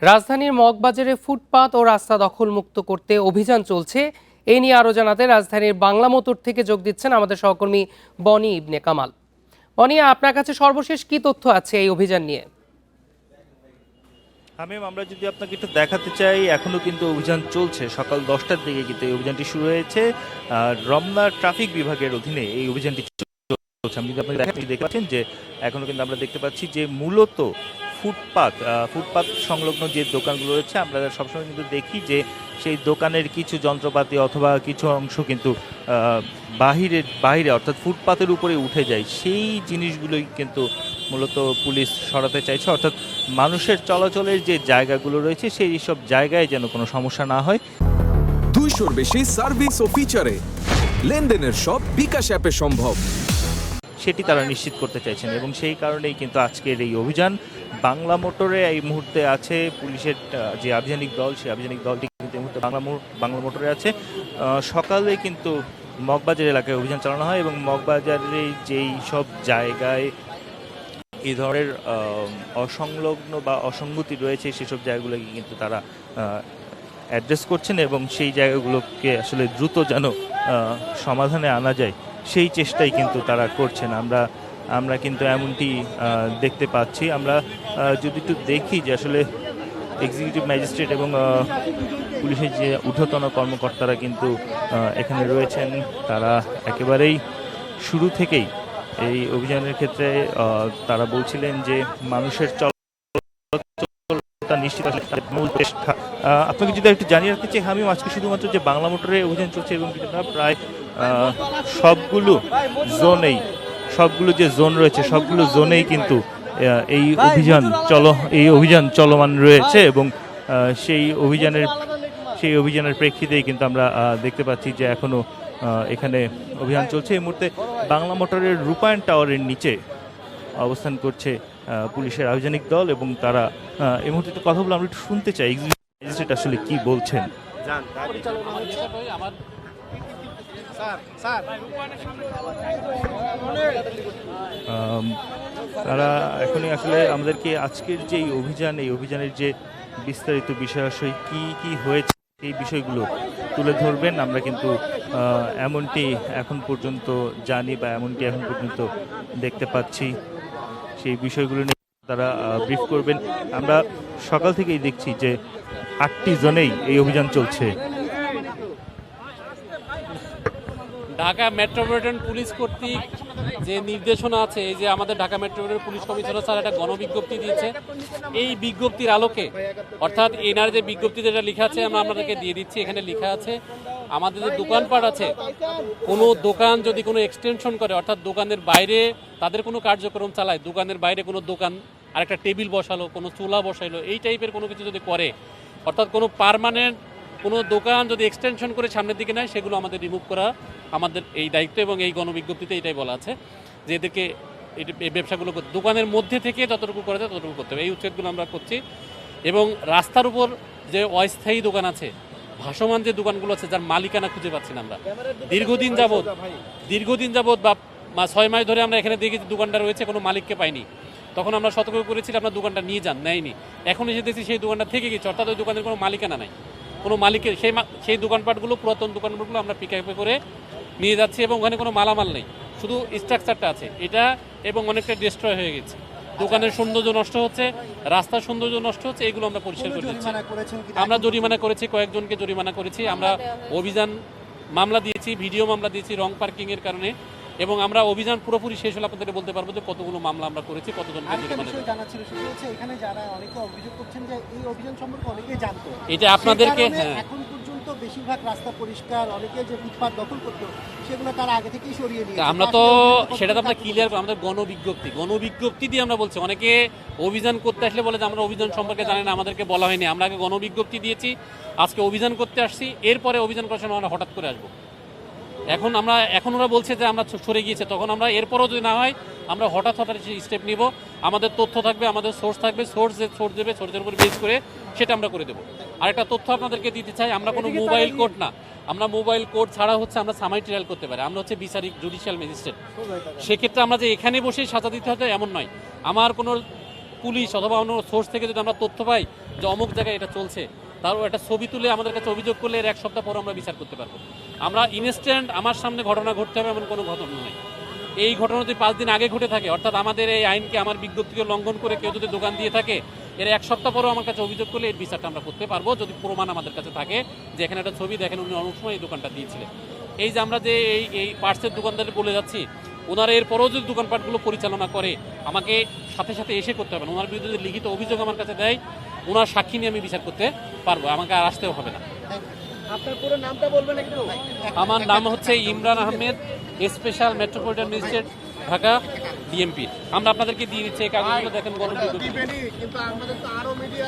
রাজধানীর মগবাজারে ফুটপাত ও রাস্তা দখলমুক্ত করতে অভিযান চলছে। এই নিয়ে আরো জানাতে রাজধানীর বাংলা মোটর থেকে যোগ দিচ্ছেন আমাদের সহকর্মী বনি ইবনে কামাল। বনি, আপনার কাছে সর্বশেষ কি তথ্য আছে এই অভিযান নিয়ে? আমরা যদি আপনাকে একটু দেখাতে চাই, এখনো কিন্তু অভিযান চলছে। সকাল 10টার দিকে কিন্তু এই অভিযানটি শুরু হয়েছে। রমনা ট্রাফিক বিভাগের অধীনে এই অভিযানটি চলছে। আমি যদি আপনাকে দেখতে পাচ্ছেন যে এখনো কিন্তু আমরা দেখতে পাচ্ছি যে মূলত ফুটপাত সংলগ্ন যে দোকানগুলো রয়েছে, আমরা সবসময় কিন্তু দেখি যে সেই দোকানের কিছু যন্ত্রপাতি অথবা কিছু অংশ কিন্তু বাইরে অর্থাৎ ফুটপাতের উপরে উঠে যায়। সেই জিনিসগুলোই কিন্তু মূলত পুলিশ সরাতে চাইছে, অর্থাৎ মানুষের চলাচলের যে জায়গাগুলো রয়েছে সেই সব জায়গায় যেন কোনো সমস্যা না হয়। 200-র বেশি সার্ভিস ও ফিচারে লেনদেনের সব বিকাশ অ্যাপে সম্ভব, সেটি তারা নিশ্চিত করতে চাইছেন এবং সেই কারণেই কিন্তু আজকের এই অভিযান। বাংলা মোটরে এই মুহূর্তে আছে পুলিশের যে আভিযানিক দল, সেই আভিযানিক দলটি কিন্তু এই মুহূর্তে বাংলা মোটরে আছে। সকালে কিন্তু মগবাজার এলাকায় অভিযান চালানো হয় এবং মগবাজারে যেই সব জায়গায় এই ধরনের অসংলগ্ন বা অসঙ্গতি রয়েছে সেসব জায়গাগুলোকে কিন্তু তারা অ্যাড্রেস করছেন এবং সেই জায়গাগুলোকে আসলে দ্রুত যেন সমাধানে আনা যায় সেই চেষ্টাই কিন্তু তারা করছেন। আমরা কিন্তু এমনটি দেখতে পাচ্ছি। আমরা যদি একটু দেখি যে আসলে এক্সিকিউটিভ ম্যাজিস্ট্রেট এবং পুলিশের যে ঊর্ধ্বতন কর্মকর্তারা কিন্তু এখানে রয়েছেন, তারা একেবারেই শুরু থেকেই এই অভিযানের ক্ষেত্রে তারা বলছিলেন যে মানুষের চলাচলতা নিশ্চিত মূল চেষ্টা। আপনাকে যদি একটু জানিয়ে রাখতে চাই আমি আজকে শুধুমাত্র যে বাংলা মোটরে অভিযান চলছে এবং প্রায় সবগুলো যে জোন রয়েছে সবগুলো জোনেই কিন্তু এই অভিযান চলমান রয়েছে এবং সেই অভিযানের প্রেক্ষিতেই কিন্তু আমরা দেখতে পাচ্ছি যে এখনো এখানে অভিযান চলছে। এই মুহূর্তে বাংলা মোটরের রূপায়ণ টাওয়ারের নিচে অবস্থান করছে পুলিশের আভিযানিক দল এবং তারা এই মুহূর্তে কথাগুলো আমরা একটু শুনতে চাই ম্যাজিস্ট্রেট আসলে কি বলছেন। তারা এখনই আসলে আমাদেরকে আজকের যে এই অভিযানের যে বিস্তারিত বিষয়াশয় কি হয়েছে এই বিষয়গুলো তুলে ধরবেন। আমরা কিন্তু এমনটি এখন পর্যন্ত জানি বা এমনটি এখন পর্যন্ত দেখতে পাচ্ছি, সেই বিষয়গুলো নিয়ে তারা ব্রিফ করবেন। আমরা সকাল থেকেই দেখছি যে 8টি জোনেই এই অভিযান চলছে। ঢাকা মেট্রোপলিটন পুলিশ কর্তৃক যে নির্দেশনা আছে, এই যে আমাদের Dhaka metropolitan police commissioner sir একটা গণবিজ্ঞপ্তি দিয়েছে। এই বিজ্ঞপ্তির আলোকে অর্থাৎ এনার যে বিজ্ঞপ্তি যেটা লেখা আছে আমরা আপনাদেরকে দিয়ে দিচ্ছি। এখানে লেখা আছে আমাদের যে দোকানপাট আছে, কোনো দোকান যদি কোনো এক্সটেনশন করে অর্থাৎ দোকানের বাইরে তাদের কোনো কার্যক্রম চালায়, দোকানের বাইরে কোনো দোকান আরেকটা টেবিল বসালো, কোনো চুলা বসাইলো, এই টাইপের কোনো কিছু যদি করে, অর্থাৎ কোনো পার্মানেন্ট কোনো দোকান যদি এক্সটেনশন করে সামনের দিকে নেয়, সেগুলো আমাদের রিমুভ করা আমাদের এই দায়িত্ব এবং এই গণবিজ্ঞপ্তিতে এটাই বলা আছে যে এদেরকে এই ব্যবসাগুলো দোকানের মধ্যে থেকে যতটুকু করা যায় ততটুকু করতে হবে। এই উচ্ছেদগুলো আমরা করছি এবং রাস্তার উপর যে অস্থায়ী দোকান আছে, ভাসমান যে দোকানগুলো আছে যার মালিকানা খুঁজে পাচ্ছি না আমরা দীর্ঘদিন যাবৎ বা 6 মাস ধরে আমরা এখানে দেখি দোকানটা রয়েছে, কোনো মালিককে পাইনি। তখন আমরা সতর্ক করেছিলাম আপনার দোকানটা নিয়ে যান, নেয়নি। এখন এসে দেখছি সেই দোকানটা থেকে গেছে, অর্থাৎ ওই দোকানের কোনো মালিকানা নাই, কোনো মালিকের সেই দোকানপাটগুলো পুরাতন দোকানপাটগুলো আমরা পিকআপে করে নিয়ে যাচ্ছি এবং ওখানে কোনো মালামাল নেই, শুধু স্ট্রাকচারটা আছে এটা এবং অনেকটা ডিস্ট্রয় হয়ে গেছে। দোকানের সৌন্দর্য নষ্ট হচ্ছে, রাস্তার সৌন্দর্য নষ্ট হচ্ছে, এগুলো আমরা পরিষ্কার করে দিচ্ছি। আমরা জরিমানা করেছি, কয়েকজনকে জরিমানা করেছি, আমরা অভিযান মামলা দিয়েছি, ভিডিও মামলা দিয়েছি রং পার্কিংয়ের কারণে এবং আমরা অভিযান পুরোপুরি শেষ হলে আপনাদের বলতে পারবো যে কতগুলো মামলা আমরা করেছি, কতজনকে জরিমানা করেছি। এখানে যারা অনেকে অভিযোগ করছেন যে এই অভিযান সম্পর্কে অনেকেই জানতো, এটা আপনাদেরকে এখন পর্যন্ত বেশিরভাগ রাস্তা পরিষ্কার, অনেকে যে ফুটপাত দখল করতো সেগুলো তারা আগে থেকেই সরিয়ে নিয়েছে। আমরা তো সেটা তো আমরা ক্লিয়ার করি, আমাদের গণবিজ্ঞপ্তি দিয়ে আমরা বলছি। অনেকে অভিযান করতে আসলে বলে যে আমরা অভিযান সম্পর্কে জানি না, আমাদেরকে বলা হয়নি। আমরা আগে গণবিজ্ঞপ্তি দিয়েছি, আজকে অভিযান করতে আসছি, এরপরে অভিযান করার সময় আমরা হঠাৎ করে আসবো। এখন ওরা বলছে যে আমরা সরে গিয়েছে, তখন আমরা এরপরও যদি না হয় আমরা হঠাৎ স্টেপ নিব। আমাদের তথ্য থাকবে, আমাদের সোর্স থাকবে, সোর্সের উপর বেস করে সেটা আমরা করে দেবো। আরেকটা তথ্য আপনাদেরকে দিতে চাই, আমরা কোনো মোবাইল কোর্ট না, আমরা মোবাইল কোর্ট ছাড়া আমরা সামাই ট্রায়াল করতে পারি। আমরা হচ্ছে বিচারিক জুডিশিয়াল ম্যাজিস্ট্রেট। সেক্ষেত্রে আমরা যে এখানে বসে সাজা দিতে হতো এমন নয়। আমার কোনো পুলিশ অথবা অন্য সোর্স থেকে যদি আমরা তথ্য পাই যে অমুক জায়গায় এটা চলছে, তারও একটা ছবি তুলে আমাদের কাছে অভিযোগ করলে এর এক সপ্তাহ পর আমরা বিচার করতে পারবো। আমরা ইনস্ট্যান্ট আমার সামনে ঘটনা ঘটতে হবে এমন কোনো ঘটনা নয়। এই ঘটনা যদি 5 দিন আগে ঘটে থাকে, অর্থাৎ আমাদের এই আইনকে, আমার বিজ্ঞপ্তিকে লঙ্ঘন করে কেউ যদি দোকান দিয়ে থাকে, এর এক সপ্তাহ পরেও আমার কাছে অভিযোগ করলে এর বিচারটা আমরা করতে পারবো, যদি প্রমাণ আমাদের কাছে থাকে যে এখানে একটা ছবি দেখেন উনি অনেক সময় এই দোকানটা দিয়েছিলেন। এই যে আমরা যে এই পার্টসের দোকানদারে বলে যাচ্ছি, ওনারা এরপরেও যদি দোকানপাটগুলো পরিচালনা করে আমাকে সাথে সাথে এসে করতে হবে না। ওনার বিরুদ্ধে যদি লিখিত অভিযোগ আমার কাছে দেয়, ওনার সাক্ষী নিয়ে আমি বিচার করতে পারবো, আমাকে আর আসতেও হবে না। আপনার পুরো নামটা বলবেন একটু? আমার নাম হচ্ছে Imran Ahmed, special metropolitan magistrate, Dhaka DMP. আমরা আপনাদেরকে দিয়ে দিচ্ছি এই কাগজগুলো, দেখেন গণবিজ্ঞপ্তি। কিন্তু আমাদের তো আরো মিডিয়া